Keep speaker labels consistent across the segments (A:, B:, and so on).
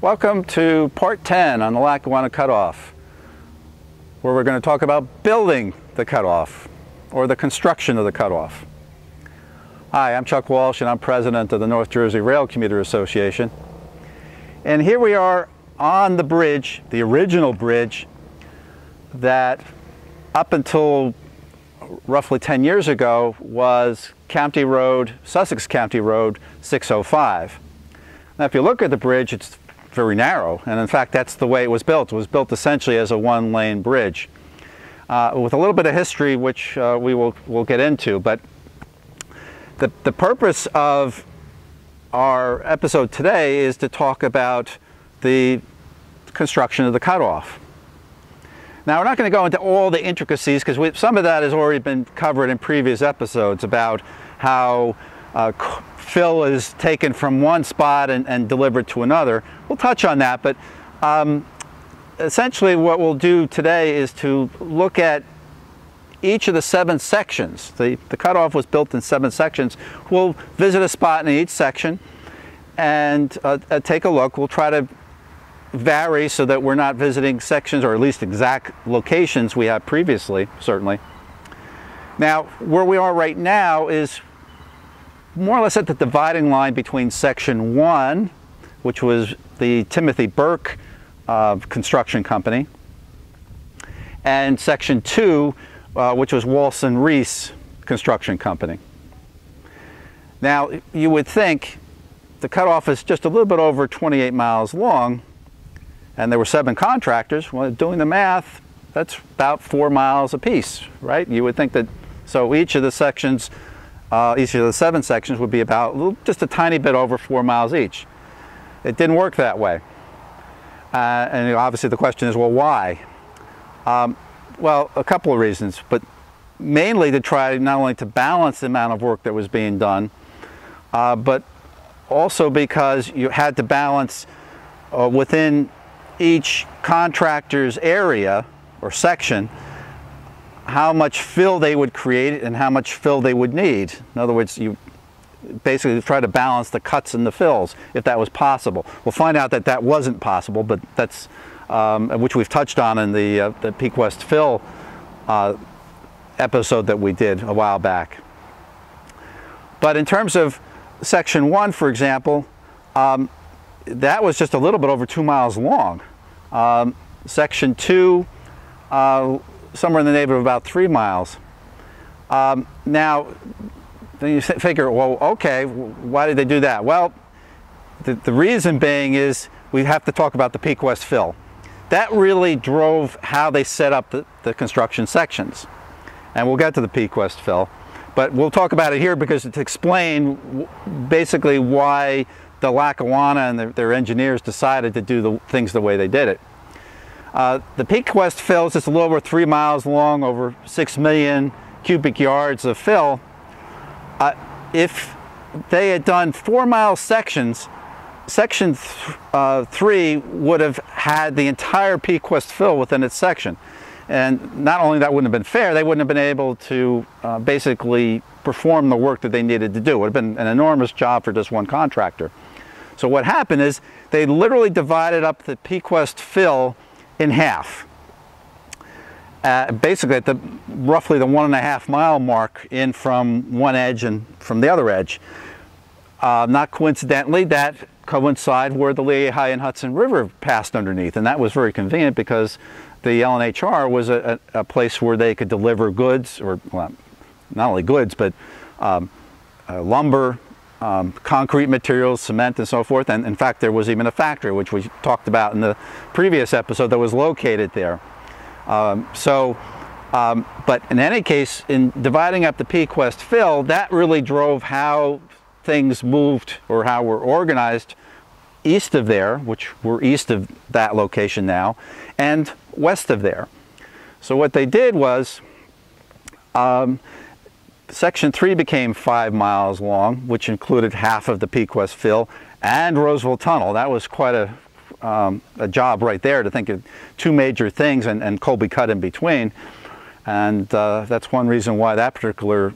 A: Welcome to part 10 on the Lackawanna Cutoff, where we're going to talk about building the cutoff, or the construction of the cutoff. Hi, I'm Chuck Walsh, and I'm president of the North Jersey Rail Commuter Association. And here we are on the bridge, the original bridge, that up until roughly 10 years ago was County Road, Sussex County Road 605. Now if you look at the bridge, it's very narrow, and in fact that's the way it was built. It was built essentially as a one-lane bridge with a little bit of history which we'll get into. But the purpose of our episode today is to talk about the construction of the cutoff. Now we're not going to go into all the intricacies because some of that has already been covered in previous episodes about how fill is taken from one spot and delivered to another. We'll touch on that, but essentially what we'll do today is to look at each of the 7 sections. The cutoff was built in 7 sections. We'll visit a spot in each section and take a look. We'll try to vary so that we're not visiting sections, or at least exact locations we have previously, certainly. Now, where we are right now is more or less at the dividing line between Section 1, which was the Timothy Burke construction company, and Section 2, which was Walson Reese construction company. Now, you would think the cutoff is just a little bit over 28 miles long, and there were 7 contractors. Well, doing the math, that's about 4 miles apiece, right? You would think that, so each of the sections, each of the 7 sections would be about just a tiny bit over 4 miles each. It didn't work that way. And obviously the question is, well, why? Well, a couple of reasons, but mainly to try not only to balance the amount of work that was being done, but also because you had to balance within each contractor's area or section how much fill they would create and how much fill they would need. In other words, you basically try to balance the cuts and the fills if that was possible. We'll find out that that wasn't possible, but that's which we've touched on in the Peak West Fill episode that we did a while back. But in terms of Section 1, for example, that was just a little bit over 2 miles long. Section 2, somewhere in the neighborhood of about 3 miles. Now, then you figure, well, okay, why did they do that? Well, the reason being is we have to talk about the Peak West Fill. That really drove how they set up the construction sections. And we'll get to the Peak West Fill. But we'll talk about it here because to explain basically why the Lackawanna and their engineers decided to do the things the way they did it. The Peak West Fill is just a little over 3 miles long, over 6 million cubic yards of fill. If they had done 4-mile sections, Section 3 would have had the entire Peak West Fill within its section. And not only that wouldn't have been fair, they wouldn't have been able to basically perform the work that they needed to do. It would have been an enormous job for just one contractor. So what happened is they literally divided up the Peak West Fill in half. Basically at roughly the 1.5 mile mark in from one edge and from the other edge. Not coincidentally, that coincided where the Lehigh and Hudson River passed underneath, and that was very convenient because the LNHR was a place where they could deliver goods, or well, not only goods, but lumber, concrete materials, cement, and so forth. And in fact, there was even a factory, which we talked about in the previous episode, that was located there. But in any case, in dividing up the Peak West Fill, that really drove how things moved, or how we're organized east of there, which we're east of that location now, and west of there. So what they did was, Section 3 became 5 miles long, which included half of the Peak West Fill and Roseville Tunnel. That was quite a job right there, to think of 2 major things and Colby Cut in between. And that's one reason why that particular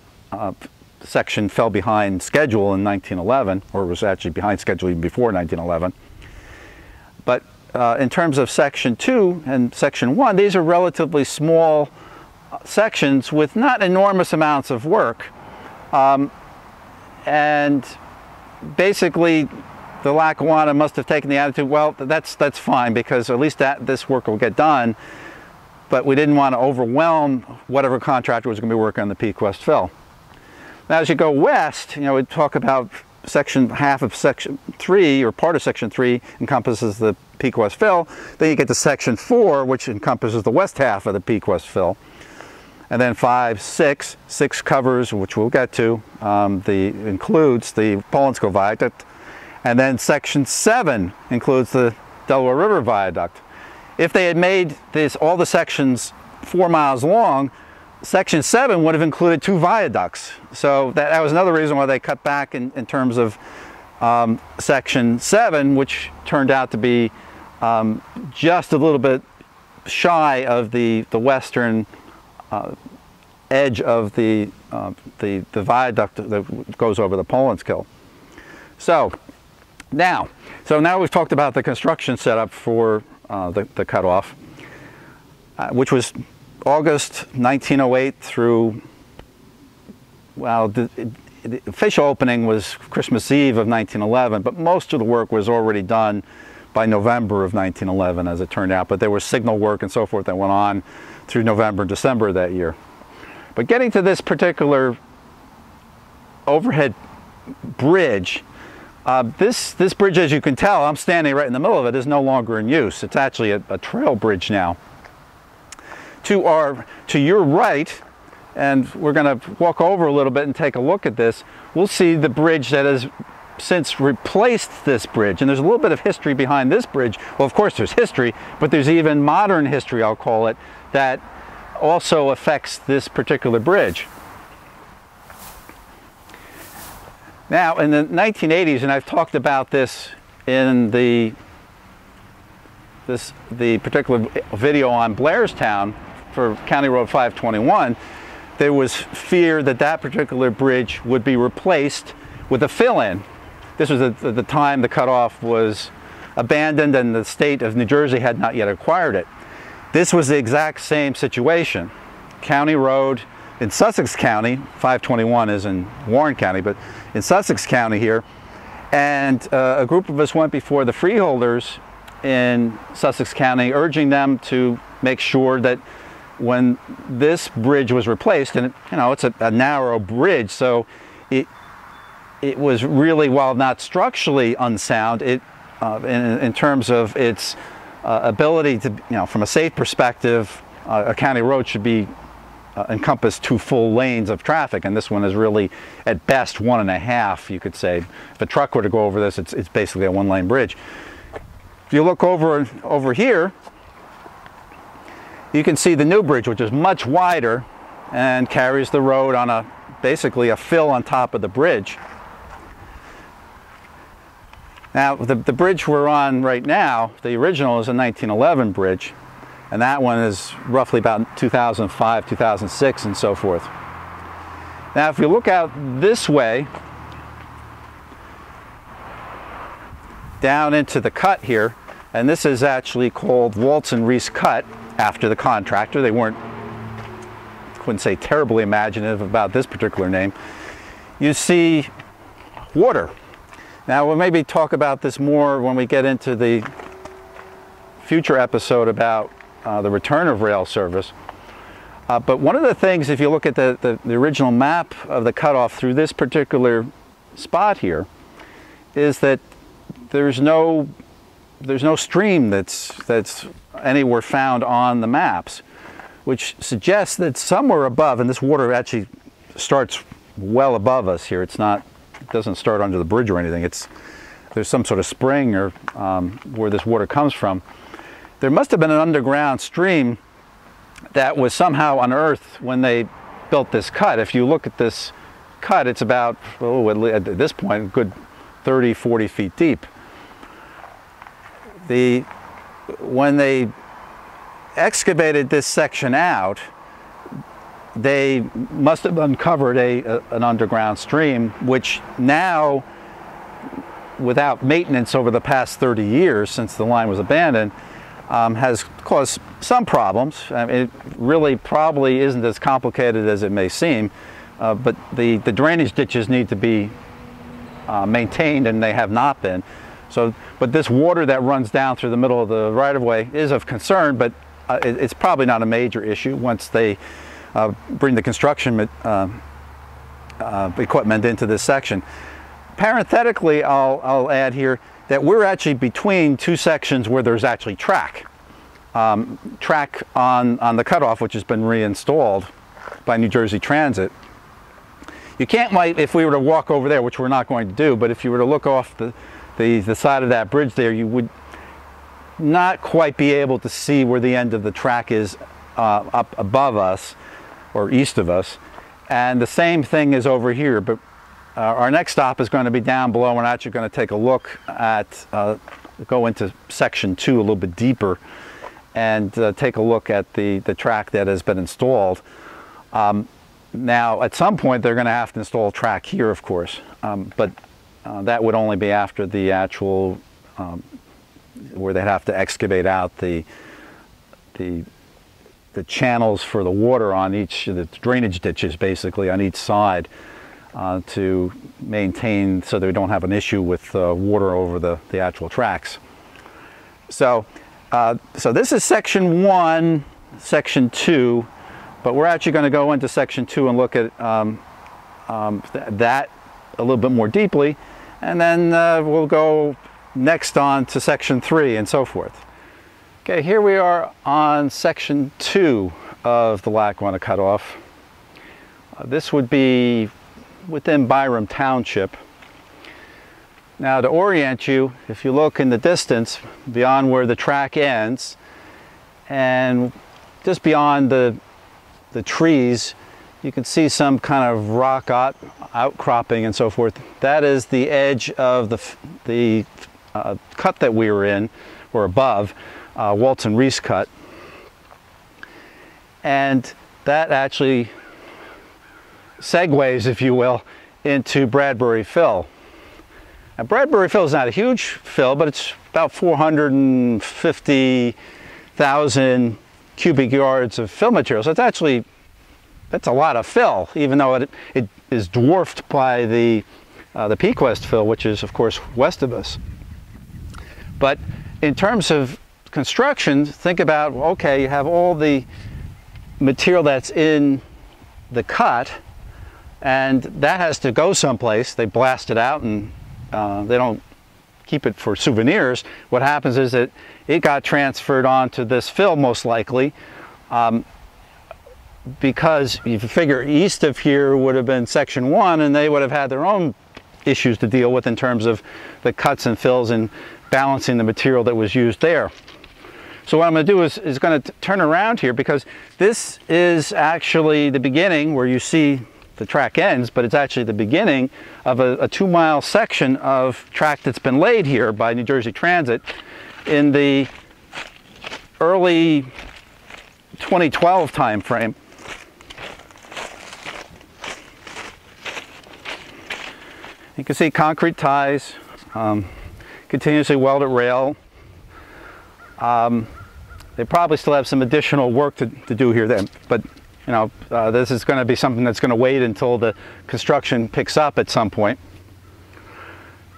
A: section fell behind schedule in 1911, or was actually behind schedule even before 1911. But in terms of section 2 and section 1, these are relatively small sections with not enormous amounts of work. And basically, the Lackawanna must have taken the attitude, well, that's fine, because at least this work will get done. But we didn't want to overwhelm whatever contractor was going to be working on the Peak West Fill. Now, as you go west, we talk about half of section 3, or part of section 3 encompasses the Peak West Fill. Then you get to section 4, which encompasses the west half of the Peak West Fill. And then 5, 6 covers, which we'll get to, includes the Pollen Scale Viaduct. And then section 7 includes the Delaware River Viaduct. If they had made all the sections 4 miles long, section 7 would have included 2 viaducts. So that was another reason why they cut back in terms of section 7, which turned out to be just a little bit shy of the western edge of the viaduct that goes over the Pollen Scale. So now we've talked about the construction setup for the cutoff, which was August 1908 through, well, the official opening was Christmas Eve of 1911, but most of the work was already done by November of 1911, as it turned out. But there was signal work and so forth that went on through November and December of that year. But getting to this particular overhead bridge, this bridge, as you can tell, I'm standing right in the middle of it, is no longer in use. It's actually a trail bridge now. To your right, and we're going to walk over a little bit and take a look at this, we'll see the bridge that has since replaced this bridge. And there's a little bit of history behind this bridge. Well, of course there's history, but there's even modern history, I'll call it, that also affects this particular bridge. Now, in the 1980s, and I've talked about this in the particular video on Blairstown for County Road 521, there was fear that that particular bridge would be replaced with a fill-in. This was at the time the cutoff was abandoned and the state of New Jersey had not yet acquired it. This was the exact same situation. County Road in Sussex County, 521 is in Warren County, but in Sussex County here, and a group of us went before the freeholders in Sussex County, urging them to make sure that when this bridge was replaced, and it's a narrow bridge, so it was really, while not structurally unsound, in terms of its ability to, from a safe perspective, a county road should be encompass 2 full lanes of traffic, and this one is really at best 1.5, you could say. If a truck were to go over this, it's basically a 1-lane bridge. If you look over here, you can see the new bridge, which is much wider and carries the road on basically a fill on top of the bridge. Now, the bridge we're on right now, the original is a 1911 bridge, and that one is roughly about 2005, 2006, and so forth. Now, if you look out this way, down into the cut here, and this is actually called Waltz and Reese Cut, after the contractor. They couldn't say terribly imaginative about this particular name. You see water. Now, we'll maybe talk about this more when we get into the future episode about the return of rail service. But one of the things, if you look at the original map of the cutoff through this particular spot here, is that there's no stream that's anywhere found on the maps, which suggests that somewhere above, and this water actually starts well above us here. It doesn't start under the bridge or anything. There's some sort of spring or where this water comes from. There must have been an underground stream that was somehow unearthed when they built this cut. If you look at this cut, it's about, at this point, a good 30, 40 feet deep. When they excavated this section out, they must have uncovered an underground stream, which now without maintenance over the past 30 years since the line was abandoned, has caused some problems. I mean, it really probably isn't as complicated as it may seem, but the drainage ditches need to be maintained, and they have not been. So, but this water that runs down through the middle of the right-of-way is of concern, but it's probably not a major issue once they bring the construction equipment into this section. Parenthetically, I'll add here that we're actually between two sections where there's actually track. Track on the cutoff, which has been reinstalled by New Jersey Transit. You can't, if we were to walk over there, which we're not going to do, but if you were to look off the side of that bridge there, you would not quite be able to see where the end of the track is up above us or east of us. And the same thing is over here, but our next stop is going to be down below. We're actually going to take a look at, go into section 2 a little bit deeper and take a look at the track that has been installed. Now, at some point, they're going to have to install track here, of course, but that would only be after the actual, where they'd have to excavate out the channels for the water on each, the drainage ditches basically on each side, to maintain so they don't have an issue with water over the actual tracks. So, so this is section 1, section 2, but we're actually going to go into section 2 and look at that a little bit more deeply, and then we'll go next on to section 3 and so forth. Okay, here we are on section 2 of the Lackawanna cutoff. This would be within Byram Township. Now, to orient you, if you look in the distance beyond where the track ends and just beyond the trees, you can see some kind of rock outcropping and so forth. That is the edge of the cut that we were in, or above, Walton Reese cut. And that actually segues, if you will, into Bradbury Fill. Now, Bradbury Fill is not a huge fill, but it's about 450,000 cubic yards of fill material. So it's actually, that's a lot of fill, even though it is dwarfed by the Peak West Fill, which is, of course, west of us. But in terms of construction, think about, okay, you have all the material that's in the cut, and that has to go someplace. They blast it out, and they don't keep it for souvenirs. What happens is that it got transferred onto this fill, most likely, because you figure east of here would have been section 1, and they would have had their own issues to deal with in terms of the cuts and fills and balancing the material that was used there. So what I'm going to do is going to turn around here, because this is actually the beginning where you see the track ends, but it's actually the beginning of a 2-mile section of track that's been laid here by New Jersey Transit in the early 2012 time frame. You can see concrete ties, continuously welded rail. They probably still have some additional work to do here then, but you know, this is going to be something that's going to wait until the construction picks up at some point.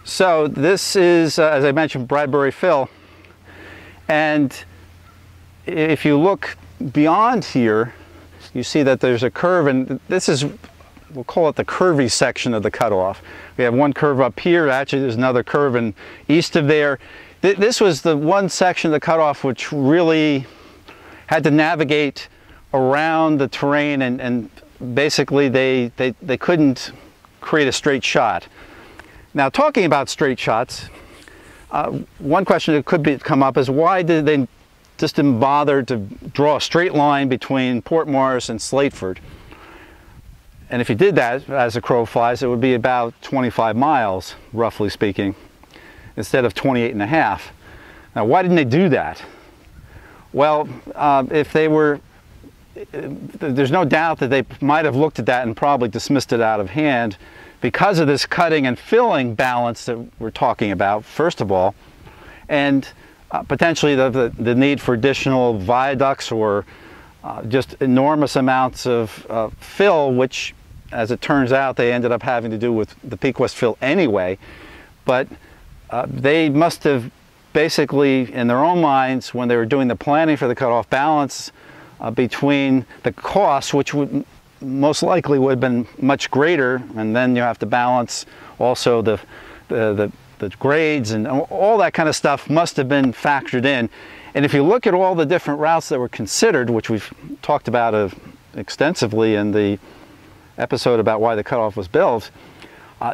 A: So this is, as I mentioned, Bradbury Fill, and if you look beyond here, you see that there's a curve, and this is, we'll call it the curvy section of the cutoff. We have one curve up here. Actually, there's another curve in east of there. This was the one section of the cutoff which really had to navigate around the terrain, and basically they couldn't create a straight shot. Now, talking about straight shots, one question that could come up is, why did they just didn't bother to draw a straight line between Port Morris and Slateford? And if you did that, as the crow flies, it would be about 25 miles, roughly speaking, instead of 28.5. Now, why didn't they do that? Well, if they were, there's no doubt that they might have looked at that and probably dismissed it out of hand, because of this cutting and filling balance that we're talking about, first of all, and potentially the need for additional viaducts or just enormous amounts of fill, which, as it turns out, they ended up having to do with the Peak West fill anyway. But they must have basically, in their own minds, when they were doing the planning for the cutoff balance between the costs, which would most likely would have been much greater, and then you have to balance also the grades and all that kind of stuff must have been factored in. And if you look at all the different routes that were considered, which we've talked about extensively in the episode about why the cutoff was built,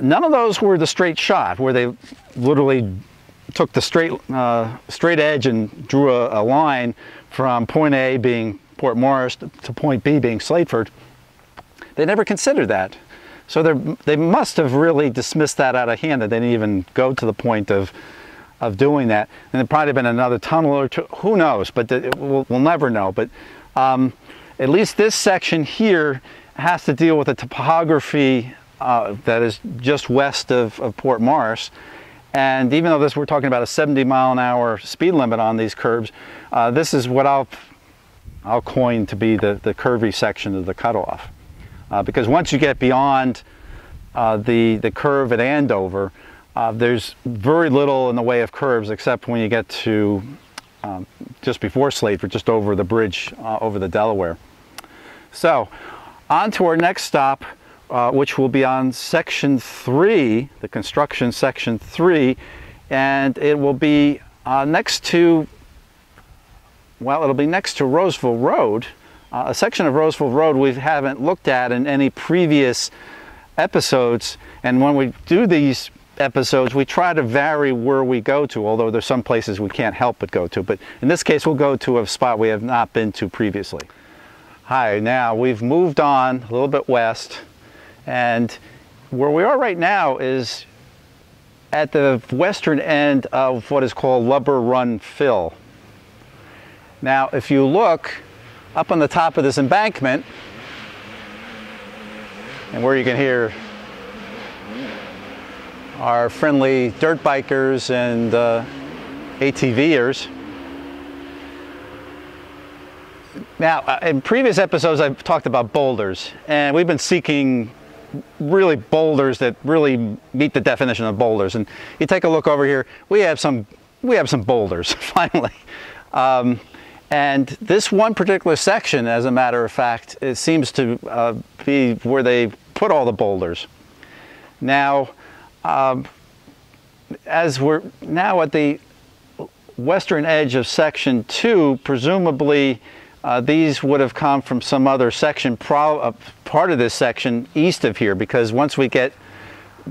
A: none of those were the straight shot, where they literally took the straight edge and drew a line from point A, being Port Morris, to point B, being Slateford. They never considered that. So they must have really dismissed that out of hand, that they didn't even go to the point of doing that. And there probably been another tunnel or two, who knows, but we'll never know. But at least this section here has to deal with the topography that is just west of Port Morris. And even though we're talking about a 70-mile-an-hour speed limit on these curves, this is what I'll coin to be the curvy section of the cutoff. Because once you get beyond the curve at Andover, there's very little in the way of curves, except when you get to just before Slateford, just over the bridge over the Delaware. So on to our next stop, which will be on section 3, the construction section 3, and it will be next to, well, it'll be next to Roseville Road, a section of Roseville Road we haven't looked at in any previous episodes. And when we do these episodes, we try to vary where we go to, although there's some places we can't help but go to. But in this case, we'll go to a spot we have not been to previously. Hi, now we've moved on a little bit west, and where we are right now is at the western end of what is called Wharton Fill. Now, if you look up on the top of this embankment, and where you can hear our friendly dirt bikers and ATVers. Now, in previous episodes, I've talked about boulders, and we've been seeking really boulders that really meet the definition of boulders. And you take a look over here, we have some boulders finally. And this one particular section, as a matter of fact, it seems to be where they put all the boulders. Now, as we're now at the western edge of section 2, presumably these would have come from some other section, part of this section east of here, because once we get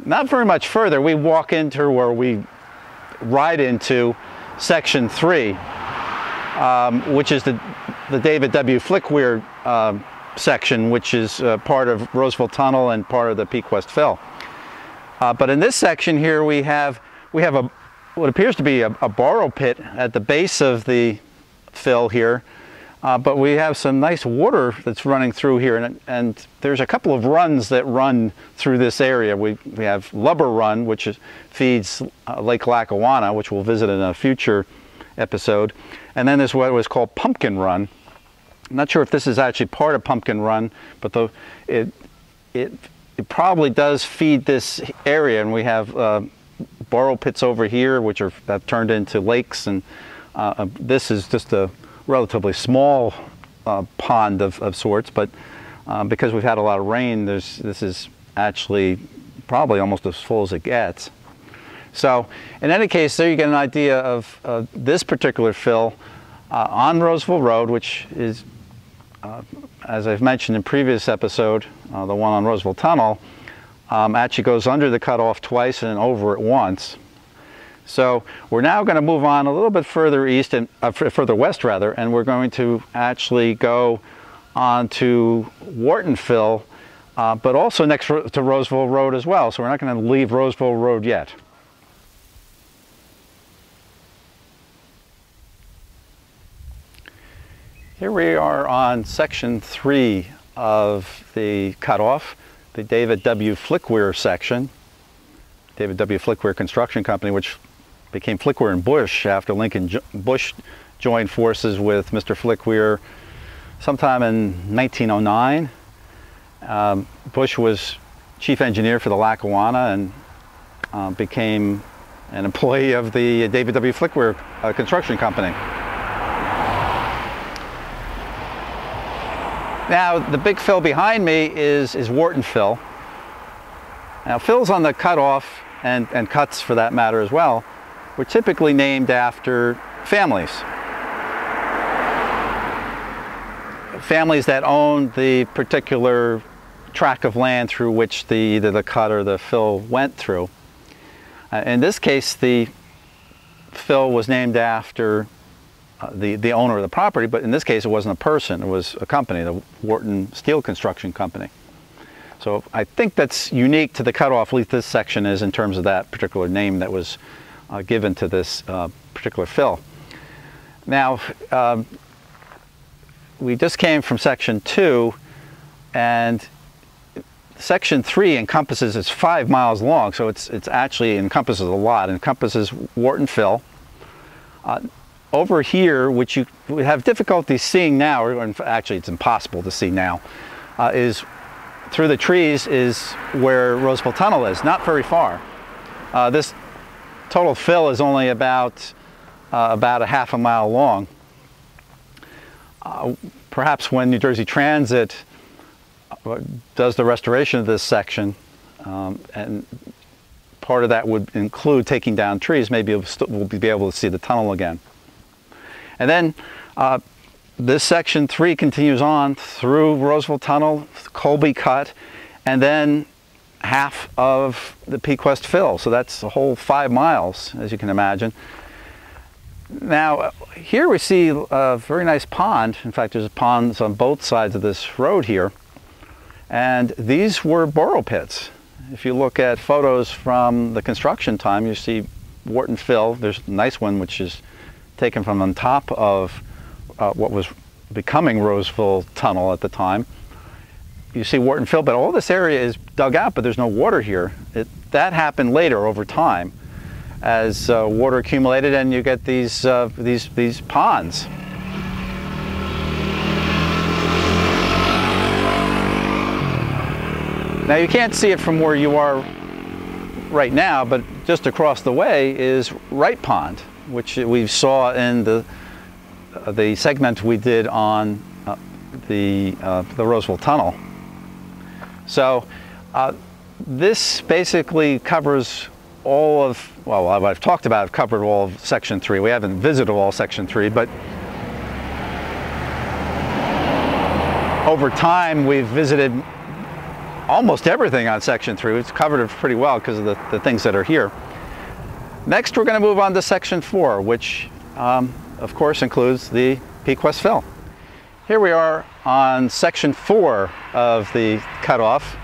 A: not very much further, we walk into, or we ride into, section 3. Which is the David W. Flickweir section, which is part of Roseville Tunnel and part of the Peak West Fill. But in this section here, we have what appears to be a borrow pit at the base of the fill here, but we have some nice water that's running through here, and there's a couple of runs that run through this area. We have Lubber Run, which feeds Lake Lackawanna, which we'll visit in a future episode. And then there's what was called Pumpkin Run. I'm not sure if this is actually part of Pumpkin Run, but it probably does feed this area. And we have borrow pits over here, which have turned into lakes. And this is just a relatively small pond of sorts. But because we've had a lot of rain, this is actually probably almost as full as it gets. So in any case, there you get an idea of this particular fill on Roseville Road, which is, as I've mentioned in previous episode, the one on Roseville Tunnel, actually goes under the cutoff twice and over it once. So we're now going to move on a little bit further east, and further west rather, and we're going to actually go on to Wharton Fill, but also next to Roseville Road as well. So we're not going to leave Roseville Road yet. Here we are on section 3 of the cutoff. the David W. Flickweir section, David W. Flickweir Construction Company, which became Flickweir and Bush after Bush joined forces with Mr. Flickweir sometime in 1909. Bush was chief engineer for the Lackawanna and became an employee of the David W. Flickweir Construction Company. Now, the big fill behind me is Wharton Fill. Now, fills on the cutoff, and cuts for that matter as well, were typically named after families. Families that owned the particular tract of land through which either the cut or the fill went through. In this case, the fill was named after the owner of the property, but in this case it wasn't a person, it was a company, the Wharton Steel Construction Company. So I think that's unique to the cutoff, at least this section is, in terms of that particular name that was given to this particular fill. Now, we just came from section 2, and section 3 encompasses, it's 5 miles long, so it's actually encompasses a lot. It encompasses Wharton Fill. Over here, which you have difficulty seeing now, or actually it's impossible to see now, is through the trees is where Roseville Tunnel is, not very far. This total fill is only about a half a mile long. Perhaps when New Jersey Transit does the restoration of this section, and part of that would include taking down trees, maybe we'll be able to see the tunnel again. And then this section 3 continues on through Roseville Tunnel, Colby Cut, and then half of the Pequest Fill. So that's a whole 5 miles, as you can imagine. Now, here we see a very nice pond. In fact, there's ponds on both sides of this road here. And these were borrow pits. If you look at photos from the construction time, you see Wharton Fill. There's a nice one which is taken from on top of what was becoming Roseville Tunnel at the time. You see Wharton Fill, but all this area is dug out, but there's no water here. That happened later over time as water accumulated, and you get these ponds. Now, you can't see it from where you are right now, but just across the way is Wright Pond, which we saw in the segment we did on the Roseville Tunnel. So this basically covers all of, well, what I've talked about, I've covered all of section 3. We haven't visited all section 3, but over time we've visited almost everything on section 3. It's covered it pretty well because of the things that are here. Next, we're going to move on to section 4, which of course includes the Pequest Fill. Here we are on section 4 of the cutoff.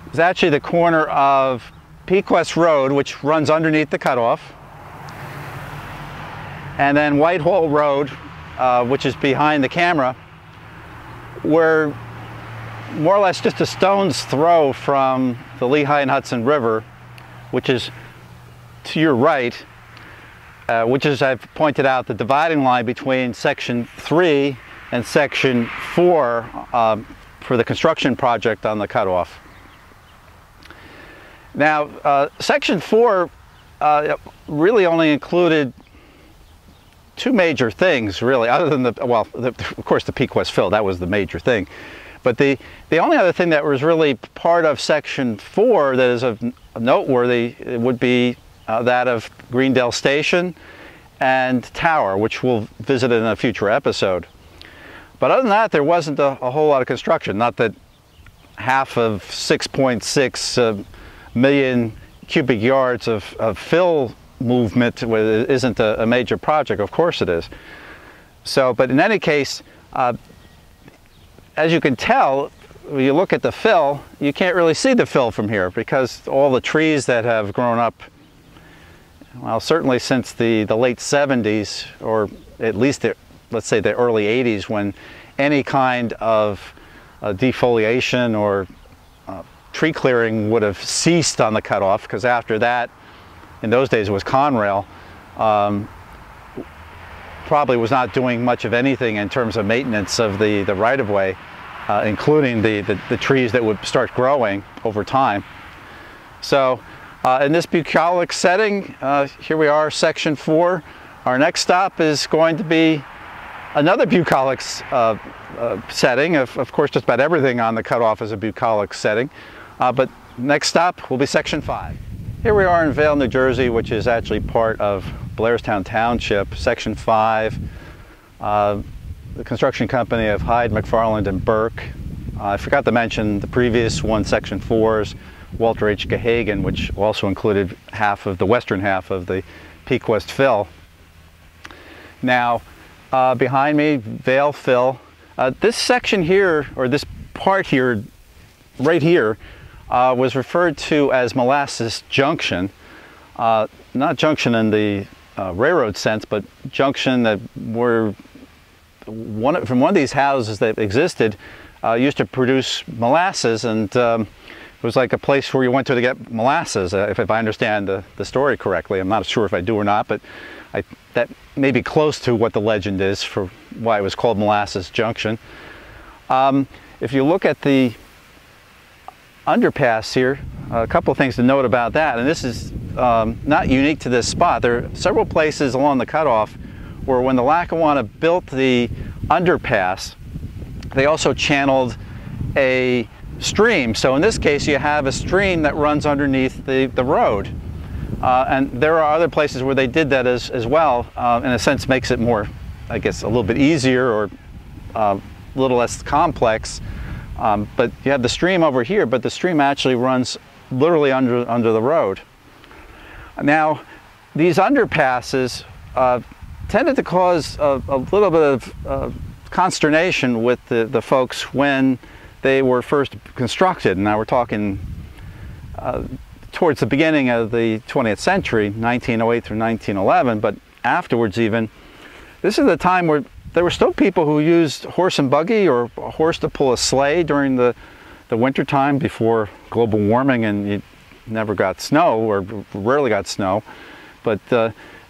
A: It's actually the corner of Pequest Road, which runs underneath the cutoff, and then Whitehall Road, which is behind the camera. We're more or less just a stone's throw from the Lehigh and Hudson River, which is to your right, which is, I've pointed out, the dividing line between section 3 and section 4 for the construction project on the cutoff. Now, section 4 really only included 2 major things, really, other than of course, the Pequest Fill. That was the major thing. But the only other thing that was really part of section 4 that is of noteworthy would be that of Greendale Station and Tower, which we'll visit in a future episode. But other than that, there wasn't a whole lot of construction. Not that half of 6.6 million cubic yards of fill movement isn't a major project. Of course it is. So, but in any case, as you can tell, when you look at the fill, you can't really see the fill from here because all the trees that have grown up, well, certainly since the late 70s, or at least let's say the early 80s, when any kind of defoliation or tree clearing would have ceased on the cutoff, because after that, in those days it was Conrail, probably was not doing much of anything in terms of maintenance of the right-of-way, including the trees that would start growing over time. So in this bucolic setting, here we are, section 4. Our next stop is going to be another bucolic setting. Of course, just about everything on the cutoff is a bucolic setting. But next stop will be section 5. Here we are in Vale, New Jersey, which is actually part of Blairstown Township, section 5. The construction company of Hyde, McFarland, and Burke. I forgot to mention the previous one, section 4's Walter H. Gahagan, which also included half of the western half of the Pequest Fill. Now, behind me, Vale Fill. This section here, or this part here, right here, was referred to as Molasses Junction. Not junction in the railroad sense, but junction that were from one of these houses that existed used to produce molasses, and it was like a place where you went to get molasses, if I understand the story correctly. I'm not sure if I do or not, but that may be close to what the legend is for why it was called Molasses Junction. If you look at the underpass here, a couple of things to note about that, and this is not unique to this spot. There are several places along the cutoff where when the Lackawanna built the underpass, they also channeled a stream. So in this case, you have a stream that runs underneath the road. And there are other places where they did that as well. In a sense, makes it more, I guess, a little bit easier or a little less complex. But you have the stream over here, but the stream actually runs literally under the road. Now, these underpasses tended to cause a little bit of consternation with the folks when they were first constructed. Now we're talking towards the beginning of the 20th century, 1908 through 1911, but afterwards even. This is the time where there were still people who used horse and buggy or a horse to pull a sleigh during the winter time before global warming, and you never got snow, or rarely got snow. But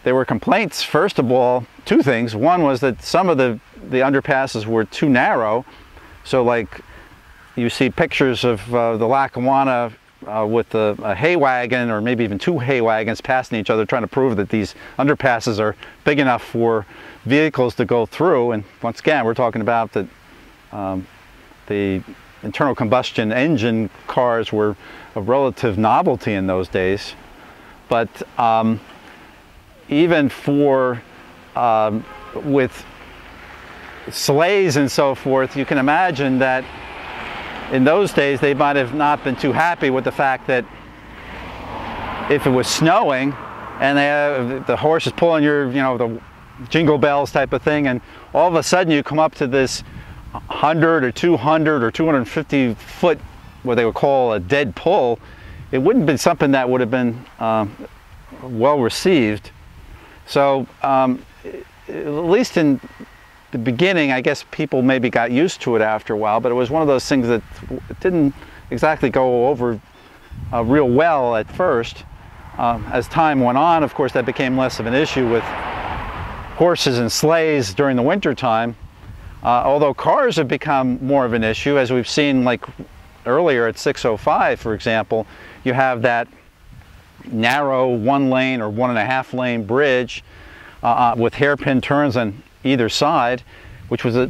A: there were complaints, first of all, two things. One was that some of the underpasses were too narrow. So like you see pictures of the Lackawanna with a hay wagon, or maybe even two hay wagons passing each other, trying to prove that these underpasses are big enough for vehicles to go through. And once again, we're talking about that the internal combustion engine cars were a relative novelty in those days. But even for with sleighs and so forth, you can imagine that in those days they might have not been too happy with the fact that if it was snowing and the horse is pulling your, the jingle bells type of thing, and all of a sudden you come up to this 100 or 200 or 250 foot, what they would call a dead pull, it wouldn't have been something that would have been well received. So at least in the beginning, I guess people maybe got used to it after a while, but it was one of those things that didn't exactly go over real well at first. As time went on, of course, that became less of an issue with horses and sleighs during the winter time. Although cars have become more of an issue, as we've seen, like earlier at 605, for example, you have that narrow 1 lane or 1.5 lane bridge with hairpin turns on either side, which was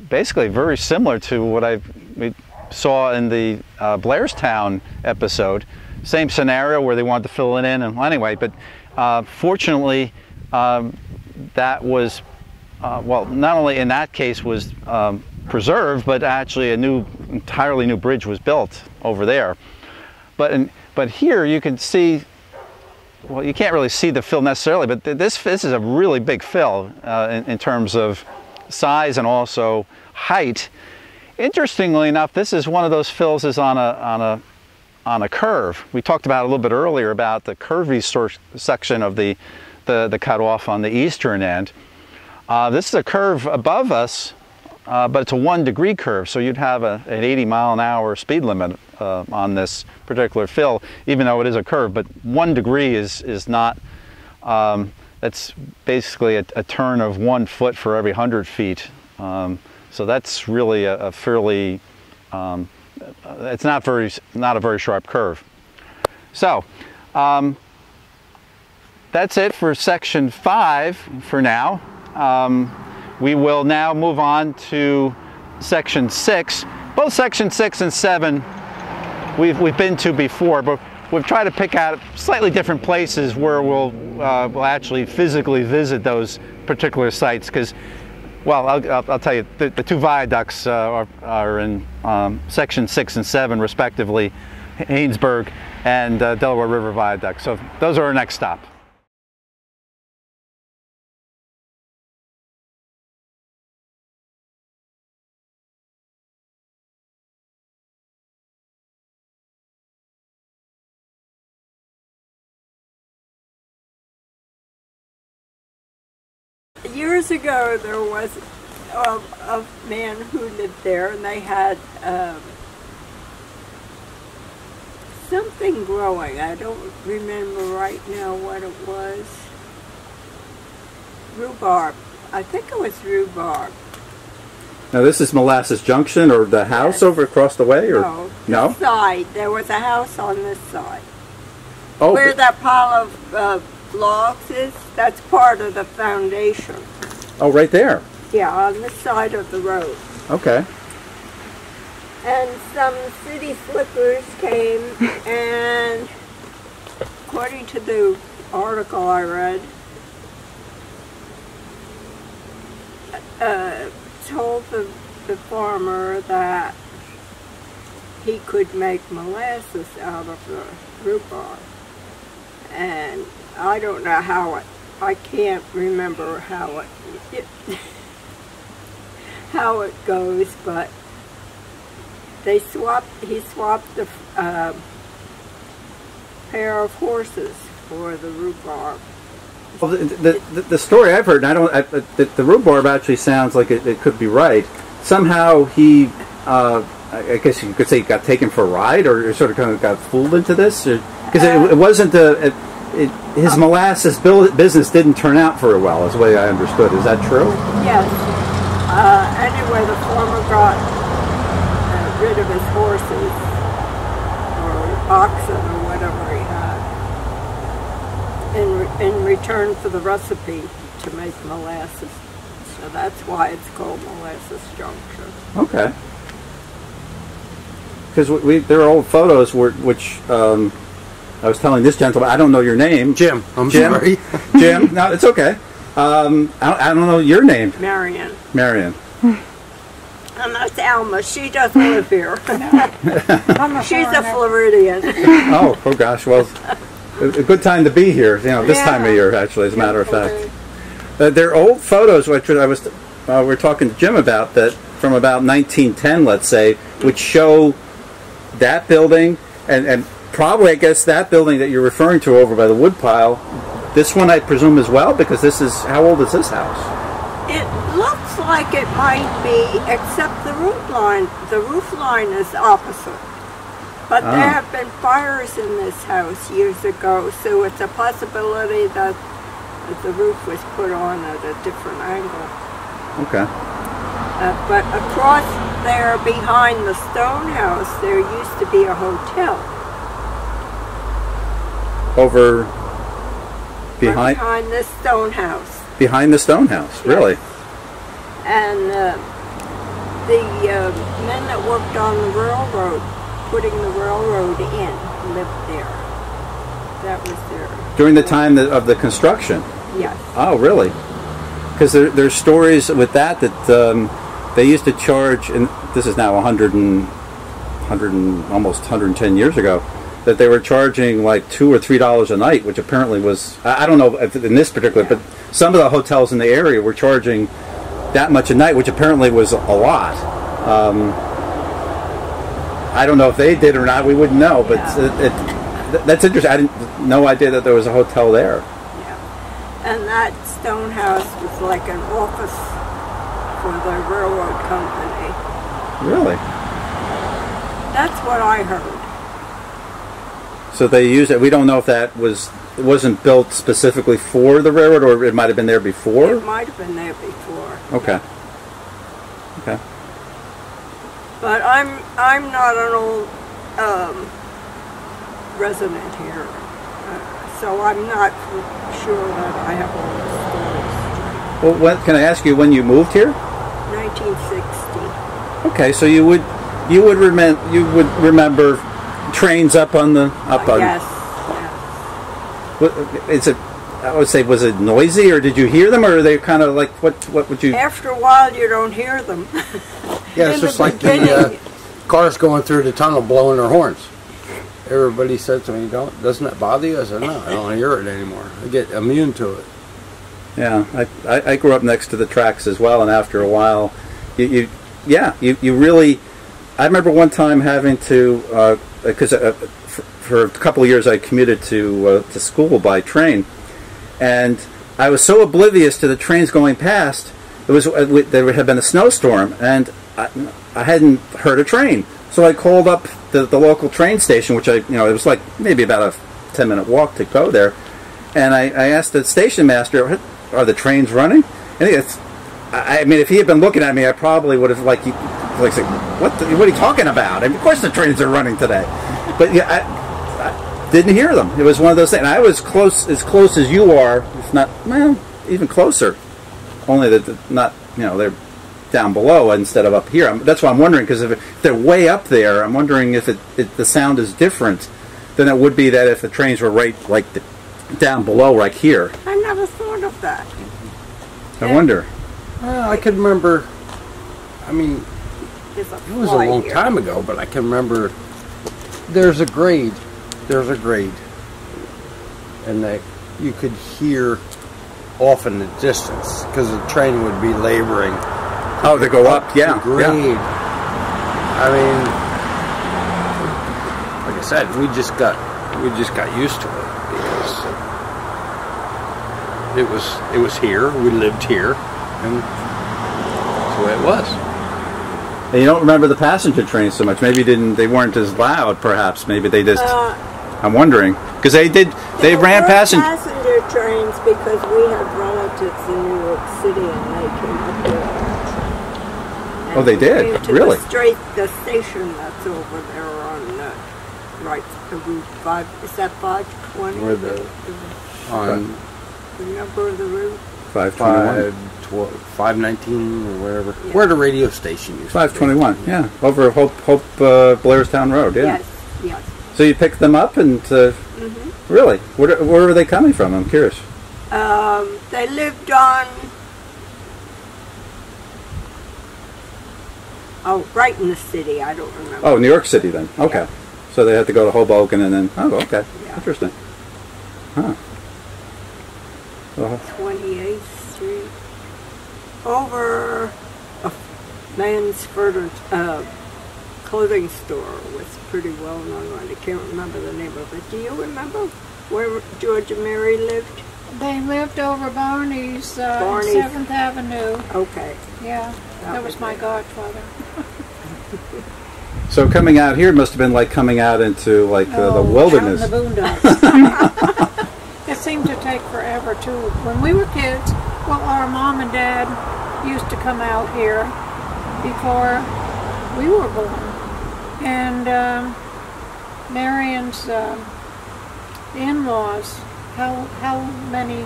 A: basically very similar to what we saw in the Blairstown episode. Same scenario where they wanted to fill it in, and anyway, but fortunately that was well, not only in that case was preserved, but actually entirely new bridge was built over there. But here you can see, well, you can't really see the fill necessarily, but this is a really big fill in terms of size and also height. Interestingly enough, this is one of those fills is on a curve. We talked about a little bit earlier about the curvy section of the cutoff on the eastern end. This is a curve above us but it's a 1 degree curve, so you'd have an 80-mile-an-hour speed limit on this particular fill, even though it is a curve. But 1 degree is not, that's basically a turn of 1 foot for every 100 feet. So that's really a fairly, it's not a very sharp curve. So that's it for section 5 for now. We will now move on to section 6. Both section 6 and 7 we've been to before, but we've tried to pick out slightly different places where we'll actually physically visit those particular sites. Because, well, I'll tell you, the 2 viaducts are in section 6 and 7 respectively, Haynesburg and Delaware River Viaduct. So those are our next stop.
B: Years ago, there was a man who lived there, and they had something growing. I don't remember right now what it was. Rhubarb. I think it was rhubarb.
A: Now this is Molasses Junction, or the house
B: Yes.
A: over across the way, or
B: no?
A: No?
B: Side. There was a house on this side.
A: Oh,
B: Where that pile of logs is, that's part of the foundation.
A: oh, right there.
B: Yeah, on this side of the road.
A: Okay.
B: And some city slickers came and, according to the article I read, told the farmer that he could make molasses out of the rhubarb. And I don't know how it, I can't remember how how it goes, but he swapped a pair of horses for the rhubarb.
A: Well, the story I've heard, and the rhubarb actually sounds like it could be right. Somehow he, I guess you could say, got taken for a ride, or sort of kind of got fooled into this, because it wasn't his molasses business didn't turn out very well, is the way I understood. Is that true?
B: Yes. Anyway, the farmer got rid of his horses, or oxen, or whatever he had, in return for the recipe to make molasses. So that's why it's called Molasses Junction.
A: Okay. Because there are old photos which I was telling this gentleman, I don't know your name.
C: Jim. I'm
A: Jim?
C: sorry.
A: Jim? No, it's okay. I don't know your name.
B: Marion.
A: Marion.
B: And that's Alma. She doesn't live here. She's a Floridian.
A: Oh gosh. Well, a good time to be here. You know, this time of year, actually, as a matter of fact. There are old photos which we're talking to Jim about, that from about 1910, let's say, which show that building and probably, I guess, that building that you're referring to over by the woodpile. This one, I presume, as well, because this is, how old is this house?
B: It looks like it might be, except the roof line. The roof line is opposite. But there have been fires in this house years ago, so it's a possibility that the roof was put on at a different angle.
A: Okay.
B: But across there, behind the stone house, there used to be a hotel.
A: Over behind
B: this stone house.
A: Behind the stone house, really?
B: And the men that worked on the railroad, putting the railroad in, lived there. That was there.
A: During the time of the construction?
B: Yes.
A: Oh, really? Because there's stories with that they used to charge, and this is now almost 110 years ago, that they were charging like $2 or $3 a night, which apparently was, I don't know if in this particular, but some of the hotels in the area were charging that much a night, which apparently was a lot. I don't know if they did or not, we wouldn't know, but that's interesting. I had no idea that there was a hotel there.
B: Yeah. And that stone house was like an office for the railroad company.
A: Really?
B: That's what I heard.
A: So they use it. We don't know if that it wasn't built specifically for the railroad, or it might have been there before?
B: It might have been there before.
A: Okay. Okay.
B: But I'm not an old resident here, so I'm not sure that I have all the stories.
A: Well, can I ask you when you moved here?
B: 1960.
A: Okay, so you would remember trains up on the
B: Yes.
A: Is it? I would say, was it noisy, or did you hear them, or are they kind of like what would you?
B: After a while, you don't hear them.
C: Yeah, it's just like the cars going through the tunnel blowing their horns. Everybody said to me, doesn't that bother you? I said, no, I don't hear it anymore. I get immune to it.
A: Yeah, I grew up next to the tracks as well, and after a while, you really. I remember one time having to, because for a couple of years I commuted to school by train, and I was so oblivious to the trains going past. There had been a snowstorm, and I hadn't heard a train. So I called up the local train station, which it was like maybe about a 10-minute walk to go there, and I asked the station master, "Are the trains running?" And I mean, if he had been looking at me, I probably would have said, "What are you talking about?" And of course, the trains are running today, but yeah, I didn't hear them. It was one of those things. And I was as close as you are, if not, well, even closer. Only that not, they're down below instead of up here. That's why I'm wondering, because if they're way up there, I'm wondering if the sound is different than it would be that if the trains were right down below, right here.
B: I never thought of that.
A: I wonder.
C: Well, I can remember. I mean, it was a long time ago, but I can remember. There's a grade, and that you could hear off in the distance because the train would be laboring.
A: Oh, they go up, yeah.
C: Grade. Yeah. I mean, like I said, we just got used to it because it was here. We lived here, and that's the way it was.
A: And you don't remember the passenger trains so much. Maybe they weren't as loud, perhaps. Maybe they just. I'm wondering because they ran passenger
B: trains because we had relatives in New York City and they came up there.
A: Oh, they did? Really?
B: The station that's over there on the Route 5. Is that 520?
C: Where the
B: number of the route?
C: 519 or wherever. Yeah. Where the radio station used
A: 521,
C: to be.
A: yeah. Over Hope Blairstown Road, yeah.
B: Yes.
A: So you picked them up and really? Where were they coming from? I'm curious.
B: They lived on right in the city. I don't remember.
A: Oh, New York City then. Okay. Yeah. So they had to go to Hoboken and then okay. Yeah. Interesting. Huh.
B: 28th Street. Over a man's clothing store was pretty well known. I can't remember the name of it. Do you remember where George and Mary lived?
D: They lived over Barney's 7th Avenue.
B: Okay.
D: Yeah, that was my godfather.
A: So coming out here must have been like coming out into the wilderness.
D: Out in the boondocks. It seemed to take forever too. When we were kids, our mom and dad used to come out here before we were born. And Marion's in-laws, how many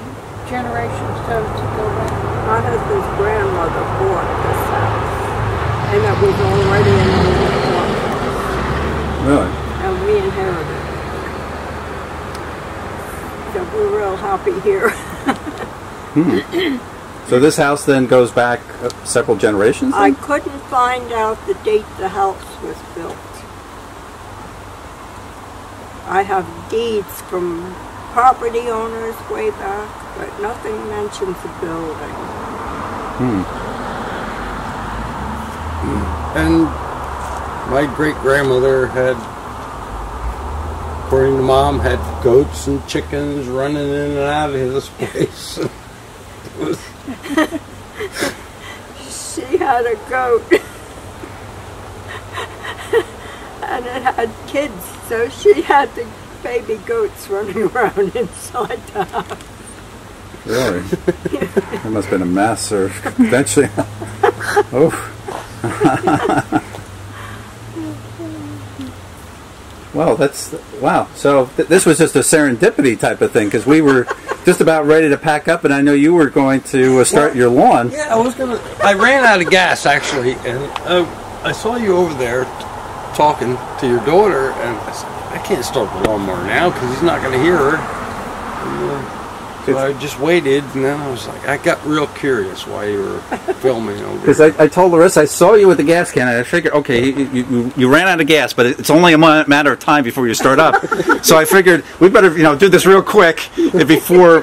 D: generations does it go back?
B: My husband's grandmother bought this house, and it was already in the apartment.
A: Really?
B: And we inherited it. So we're real happy here.
A: So this house then goes back several generations? Then?
B: I couldn't find out the date the house was built. I have deeds from property owners way back, but nothing mentions the building.
C: And my great-grandmother had, according to Mom, had goats and chickens running in and out of this place.
B: She had a goat. And it had kids, so she had the baby goats running around inside the house.
A: Really? It must have been a mess, or eventually. Oh. Well, wow. So this was just a serendipity type of thing, because we were just about ready to pack up, and I know you were going to start your lawn.
C: Yeah, I ran out of gas, actually, and I saw you over there talking to your daughter, and I said, I can't start the lawnmower now because he's not going to hear her. So I just waited, and then I was like, I got real curious why you were filming over.
A: Because I told Larissa, I saw you with the gas can, and I figured, okay, you ran out of gas, but it's only a matter of time before you start up. So I figured we better, do this real quick before,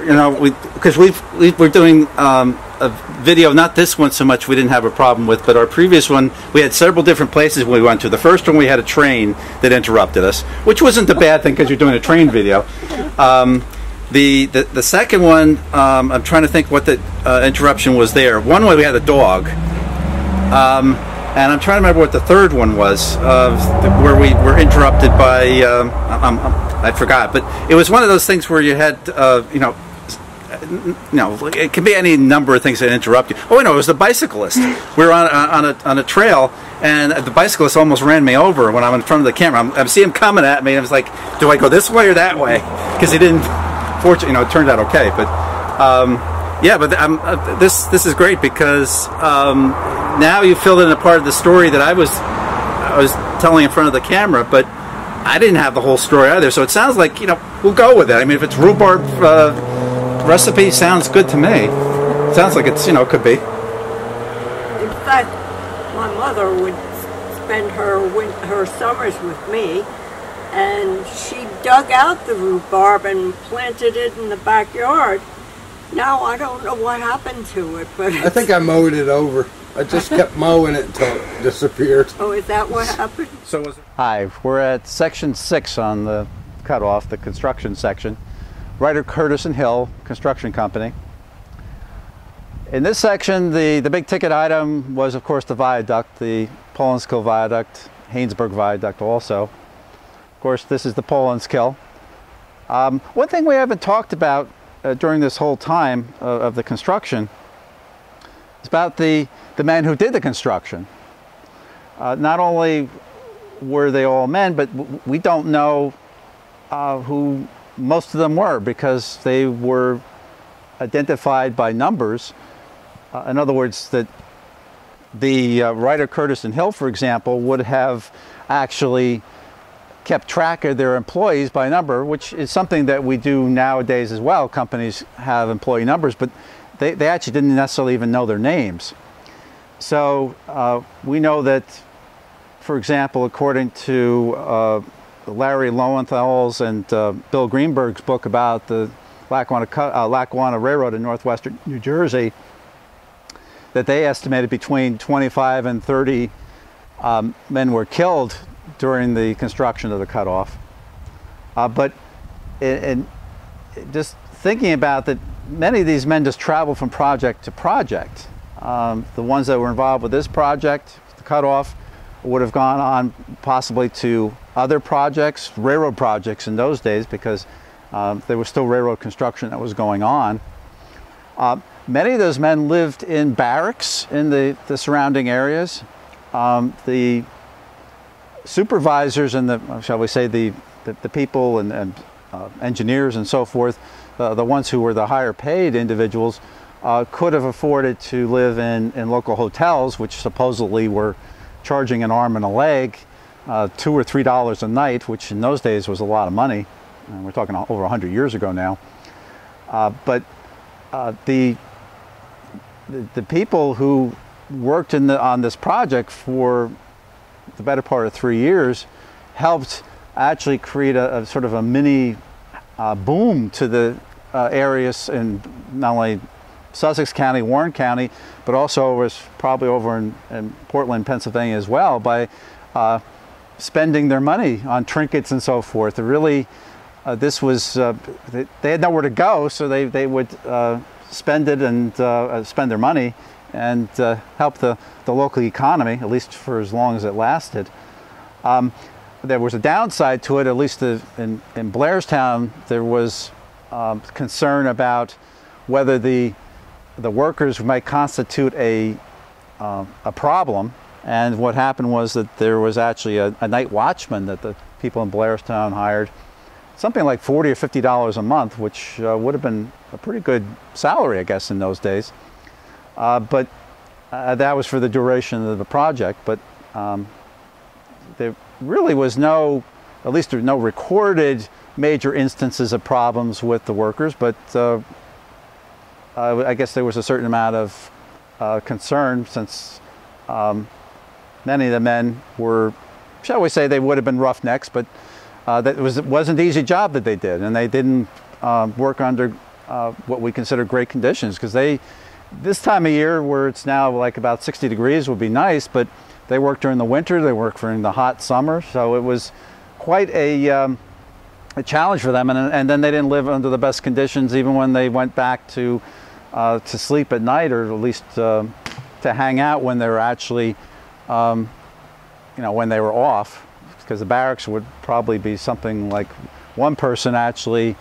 A: because we're doing a video, not this one so much we didn't have a problem with, but our previous one, we had several different places we went to. The first one we had a train that interrupted us, which wasn't the bad thing because you're doing a train video. The second one, I'm trying to think what the interruption was there. One way we had a dog, and I'm trying to remember what the third one was, where we were interrupted by, I forgot, but it was one of those things where you had, it can be any number of things that interrupt you. Oh, I know, it was the bicyclist. We were on a trail, and the bicyclist almost ran me over when I'm in front of the camera. I see him coming at me, and I was like, do I go this way or that way? Because he didn't. Fortunately, it turned out okay. But yeah, but this is great because now you filled in a part of the story that I was telling in front of the camera, but I didn't have the whole story either. So it sounds like we'll go with it. I mean, if it's rhubarb recipe, sounds good to me. It sounds like it's could be.
B: In fact, my mother would spend her summers with me. And she dug out the rhubarb and planted it in the backyard. Now I don't know what happened to it, but
C: I think I mowed it over. I just kept mowing it until it disappeared.
B: Oh, is that what happened?
A: Hi, we're at section 6 on the cutoff, the construction section. Ryder Curtis and Hill Construction Company. In this section, the big ticket item was, of course, the viaduct, the Pollen Scale Viaduct, Haynesburg Viaduct also. Of course, this is the Pollen Scale. One thing we haven't talked about during this whole time of the construction is about the men who did the construction. Not only were they all men, but we don't know who most of them were because they were identified by numbers. In other words, that the Ryder Curtis and Hill, for example, would have actually kept track of their employees by number, which is something that we do nowadays as well. Companies have employee numbers, but they actually didn't necessarily even know their names. So we know that, for example, according to Larry Lowenthal's and Bill Greenberg's book about the Lackawanna Railroad in northwestern New Jersey, that they estimated between 25 and 30 men were killed during the construction of the cutoff. But just thinking about that, many of these men just travel from project to project. The ones that were involved with this project, the cutoff, would have gone on possibly to other projects, railroad projects in those days, because there was still railroad construction that was going on. Many of those men lived in barracks in the surrounding areas. The supervisors and shall we say, the people and engineers and so forth, the ones who were the higher paid individuals, could have afforded to live in local hotels, which supposedly were charging an arm and a leg, $2 or $3 a night, which in those days was a lot of money. We're talking over 100 years ago now. But the people who worked on this project for the better part of 3 years helped actually create a sort of a mini boom to the areas in not only Sussex County, Warren County, but also was probably over in Portland, Pennsylvania as well, by spending their money on trinkets and so forth. Really, this was, they had nowhere to go, so they would spend it and spend their money and helped the local economy, at least for as long as it lasted. There was a downside to it, at least in Blairstown. There was concern about whether the workers might constitute a problem. And what happened was that there was actually a night watchman that the people in Blairstown hired, something like $40 or $50 a month, which would have been a pretty good salary, I guess, in those days. But that was for the duration of the project. But there really was at least no recorded major instances of problems with the workers. But I guess there was a certain amount of concern, since many of the men were, shall we say, they would have been roughnecks, but it wasn't an easy job that they did, and they didn't work under what we consider great conditions, because this time of year, where it's now like about 60 degrees, would be nice, but they worked during the winter, they worked during the hot summer, so it was quite a challenge for them, and then they didn't live under the best conditions even when they went back to sleep at night, or at least to hang out when they were actually when they were off, because the barracks would probably be something like, one person actually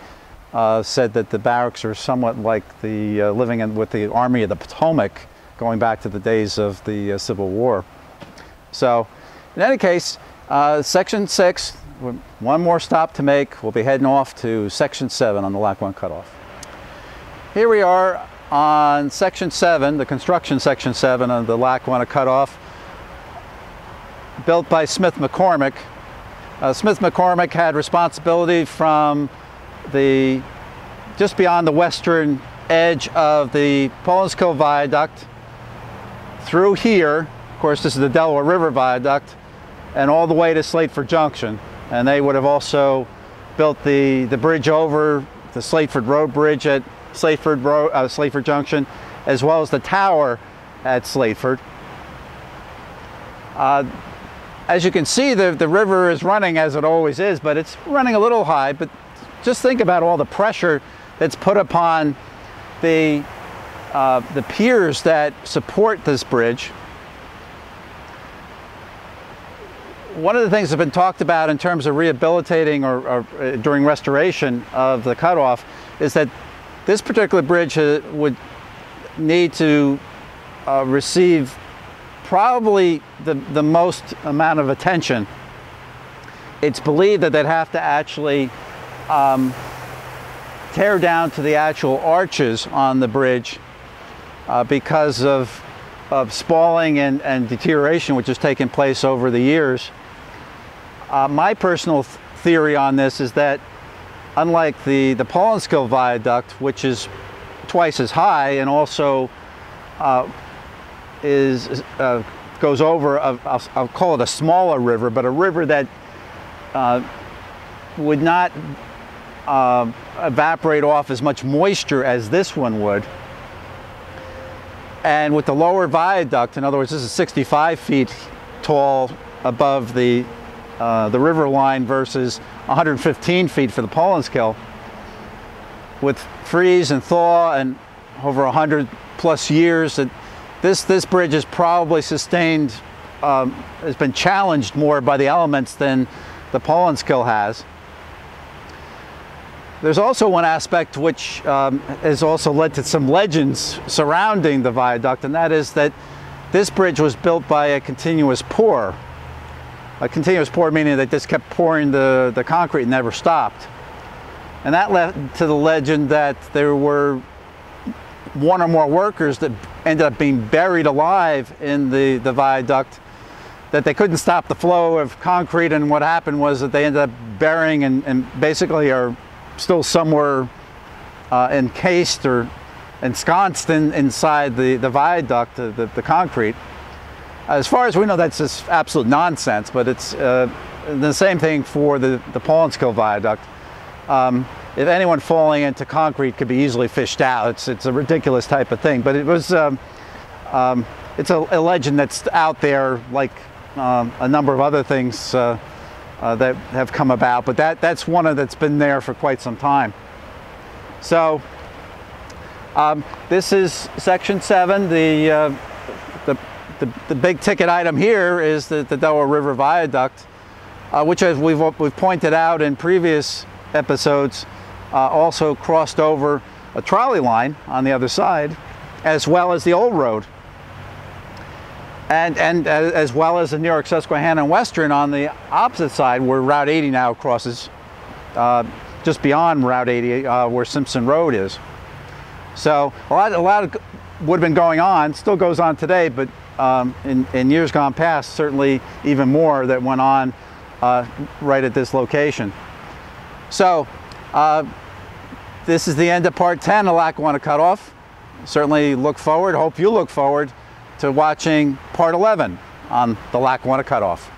A: said that the barracks are somewhat like the living with the Army of the Potomac, going back to the days of the Civil War. So in any case, Section 6, one more stop to make. We'll be heading off to Section 7 on the Lackawanna Cutoff. Here we are on Section 7, the construction Section 7 of the Lackawanna Cutoff, built by Smith McCormick. Smith McCormick had responsibility from just beyond the western edge of the Pollen Scale Viaduct through here. Of course, this is the Delaware River Viaduct, and all the way to Slateford Junction. And they would have also built the bridge over the Slateford Road Bridge at Slateford Junction, as well as the tower at Slateford. As you can see, the river is running as it always is, but it's running a little high. But just think about all the pressure that's put upon the piers that support this bridge. One of the things that's been talked about in terms of rehabilitating or during restoration of the cutoff is that this particular bridge would need to receive probably the most amount of attention. It's believed that they'd have to actually tear down to the actual arches on the bridge because of spalling and deterioration which has taken place over the years. My personal theory on this is that, unlike the Pollen Scale Viaduct, which is twice as high and also goes over, I'll call it a smaller river, but a river that would not evaporate off as much moisture as this one would. And with the Lower Viaduct, in other words, this is 65 feet tall above the river line versus 115 feet for the Pollen Scale. With freeze and thaw and over 100 plus years, that this bridge is probably sustained, has been challenged more by the elements than the Pollen Scale has. There's also one aspect which has also led to some legends surrounding the viaduct, and that is that this bridge was built by a continuous pour. A continuous pour meaning that this kept pouring the concrete and never stopped. And that led to the legend that there were one or more workers that ended up being buried alive in the viaduct, that they couldn't stop the flow of concrete, and what happened was that they ended up burying and basically are still somewhere encased or ensconced inside the viaduct, the concrete. As far as we know, that's just absolute nonsense, but it's the same thing for the Pollen Scale Viaduct. If anyone falling into concrete could be easily fished out. It's a ridiculous type of thing, but it was it's a legend that's out there, like a number of other things that have come about, but that's one that's been there for quite some time. So This is section 7. The big ticket item here is the Delaware River Viaduct, which, as we've pointed out in previous episodes, also crossed over a trolley line on the other side, as well as the old road, and as well as the New York Susquehanna and Western on the opposite side, where Route 80 now crosses, just beyond Route 80, where Simpson Road is. So a lot of would have been going on, still goes on today, but in years gone past, certainly even more that went on right at this location. So this is the end of part 10 of Lackawanna Cutoff. Certainly hope you look forward to watching part 11 on the Lackawanna Cutoff.